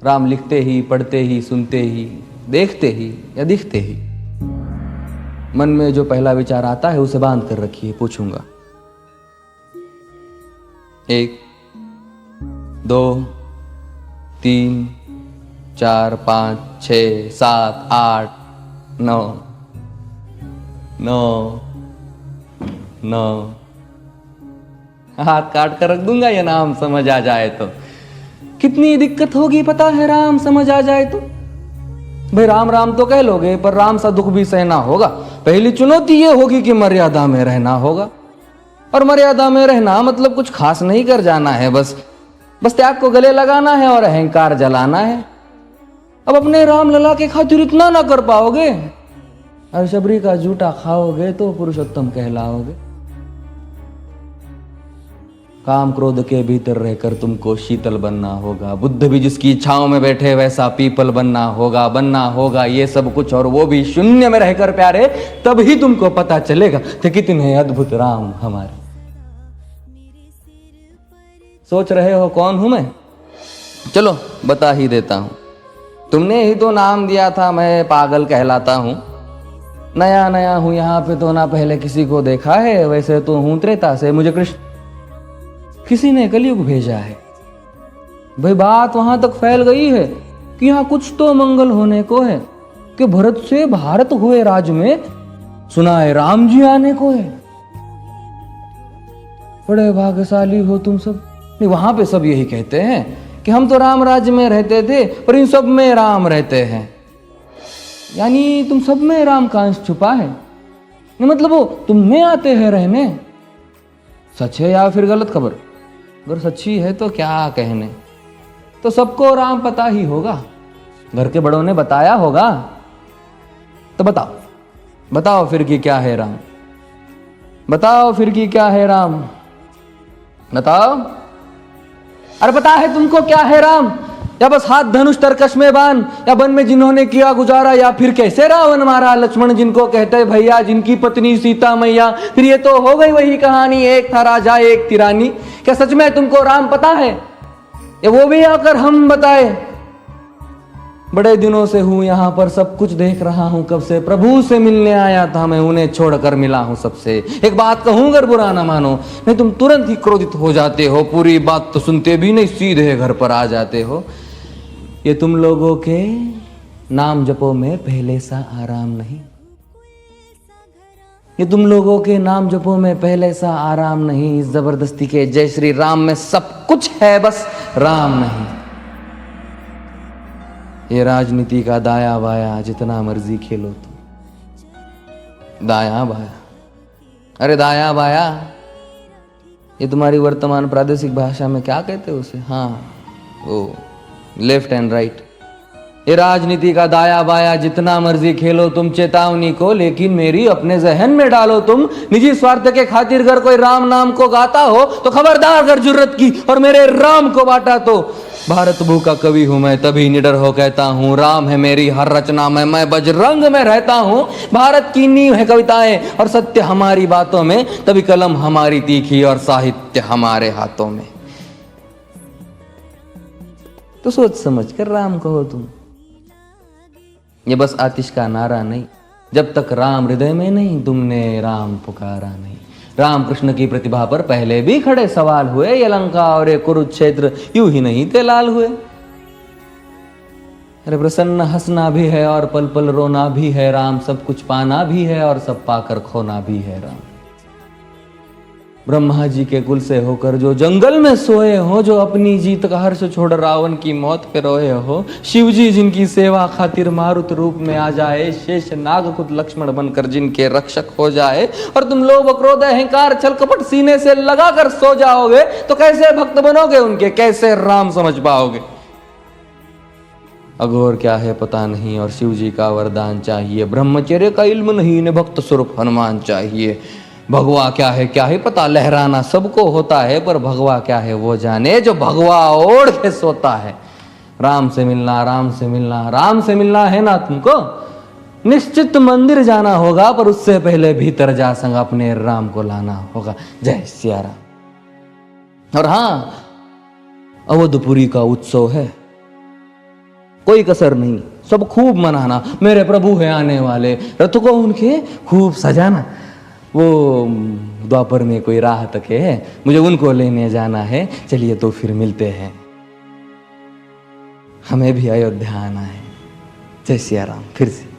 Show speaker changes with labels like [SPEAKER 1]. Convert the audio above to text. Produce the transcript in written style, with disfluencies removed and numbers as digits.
[SPEAKER 1] राम लिखते ही, पढ़ते ही, सुनते ही, देखते ही या दिखते ही मन में जो पहला विचार आता है उसे बांध कर रखिए। पूछूंगा 1 2 3 4 5 6 7 8 9 9 9 हाथ काट कर रख दूंगा ये नाम समझ आ जाए तो। कितनी दिक्कत होगी पता है राम समझ आ जाए तो। भाई राम राम तो कह लोगे पर राम सा दुख भी सहना होगा। पहली चुनौती ये होगी कि मर्यादा में रहना होगा। और मर्यादा में रहना मतलब कुछ खास नहीं कर जाना है, बस त्याग को गले लगाना है और अहंकार जलाना है। अब अपने राम लला के खातिर इतना ना कर पाओगे और शबरी का जूठा खाओगे तो पुरुषोत्तम कहलाओगे। काम क्रोध के भीतर रहकर तुमको शीतल बनना होगा। बुद्ध भी जिसकी इच्छाओं में बैठे वैसा पीपल बनना होगा ये सब कुछ, और वो भी शून्य में रहकर प्यारे। तभी तुमको पता चलेगा कि कितने अद्भुत राम हमारे। सोच रहे हो कौन हूं मैं? चलो बता ही देता हूं। तुमने ही तो नाम दिया था मैं पागल कहलाता हूं। नया नया हूं यहाँ पे तो ना पहले किसी को देखा है। वैसे तो हूं त्रेता से, मुझे कृष्ण किसी ने कलयुग भेजा है। भाई बात वहां तक फैल गई है कि यहाँ कुछ तो मंगल होने को है कि भरत से भारत हुए राज में सुना है राम जी आने को है। बड़े भाग्यशाली हो तुम सब। नहीं, वहां पे सब यही कहते हैं कि हम तो राम राज्य में रहते थे पर इन सब में राम रहते हैं। यानी तुम सब में राम का अंश छुपा है। मतलब वो तुम में आते हैं रहने। सच है या फिर गलत खबर? अगर सच्ची है तो क्या कहने। तो सबको राम पता ही होगा, घर के बड़ों ने बताया होगा। तो बताओ फिर कि क्या है राम। बताओ फिर कि क्या है राम। बताओ। अरे पता है तुमको क्या है राम? या बस हाथ धनुष तरकश में बान, या वन में जिन्होंने किया गुजारा, या फिर कैसे रावण मारा लक्ष्मण जिनको कहते भैया, जिनकी पत्नी सीता मैया। फिर ये तो हो गई वही कहानी, एक था राजा एक थी रानी। क्या सच में तुमको राम पता है? या वो भी आकर हम बताए? बड़े दिनों से हूं यहां पर, सब कुछ देख रहा हूं कब से। प्रभु से मिलने आया था मैं, उन्हें छोड़कर मिला हूं सबसे। एक बात कहूं अगर बुरा ना मानो, नहीं तुम तुरंत ही क्रोधित हो जाते हो। पूरी बात तो सुनते भी नहीं, सीधे घर पर आ जाते हो। ये तुम लोगों के नाम जपो में पहले सा आराम नहीं। ये तुम लोगों के नाम जपो में पहले सा आराम नहीं। इस जबरदस्ती के जय श्री राम में सब कुछ है, बस राम नहीं। ये राजनीति का दाया बाया जितना मर्जी खेलो तुम। दाया बाया, अरे दाया बाया ये तुम्हारी वर्तमान प्रादेशिक भाषा में क्या कहते हो उसे? हाँ वो लेफ्ट एंड राइट। ये राजनीति का दाया बाया जितना मर्जी खेलो तुम चेतावनी को, लेकिन मेरी अपने जहन में डालो तुम। निजी स्वार्थ के खातिर अगर कोई राम नाम को गाता हो तो खबरदार अगर जुर्रत की और मेरे राम को बांटा तो। भारत भू का कवि हूं मैं, तभी निडर हो कहता हूं राम है मेरी हर रचना में। मैं बजरंग में रहता हूं, भारत की नींव है कविताएं और सत्य हमारी बातों में। तभी कलम हमारी तीखी और साहित्य हमारे हाथों में। तो सोच समझ कर राम कहो तुम। ये बस आतिश का नारा नहीं, जब तक राम हृदय में नहीं तुमने राम पुकारा नहीं। राम कृष्ण की प्रतिभा पर पहले भी खड़े सवाल हुए। ये लंका और ये कुरुक्षेत्र यूं ही नहीं थे लाल हुए। अरे प्रसन्न हंसना भी है और पल पल रोना भी है राम। सब कुछ पाना भी है और सब पाकर खोना भी है राम। ब्रह्मा जी के कुल से होकर जो जंगल में सोए हो, जो अपनी जीत का हर्ष छोड़ रावण की मौत पे रोए हो। शिव जी जिनकी सेवा खातिर मारुत रूप में आ जाए। शेष नाग खुद लक्ष्मण बनकर जिनके रक्षक हो जाए। और तुम लोग क्रोध अहंकार छल कपट सीने से लगाकर सो जाओगे तो कैसे भक्त बनोगे उनके, कैसे राम समझ पाओगे? अघोर क्या है पता नहीं और शिव जी का वरदान चाहिए। ब्रह्मचर्य का इल्म नहीं, इन्हें भक्त स्वरूप हनुमान चाहिए। भगवा क्या है पता, लहराना सबको होता है पर भगवा क्या है वो जाने जो भगवा ओढ़ के सोता है। राम से मिलना, राम से मिलना, राम से मिलना है ना तुमको? निश्चित मंदिर जाना होगा पर उससे पहले भीतर जा संग अपने राम को लाना होगा। जय सिया राम। और हाँ, अवधपुरी का उत्सव है। कोई कसर नहीं, सब खूब मनाना, मेरे प्रभु है आने वाले, रथ को उनके खूब सजाना। वो द्वापर में कोई राह तक है, मुझे उनको लेने जाना है, चलिए तो फिर मिलते हैं। हमें भी अयोध्या आना है। जय सिया राम। फिर से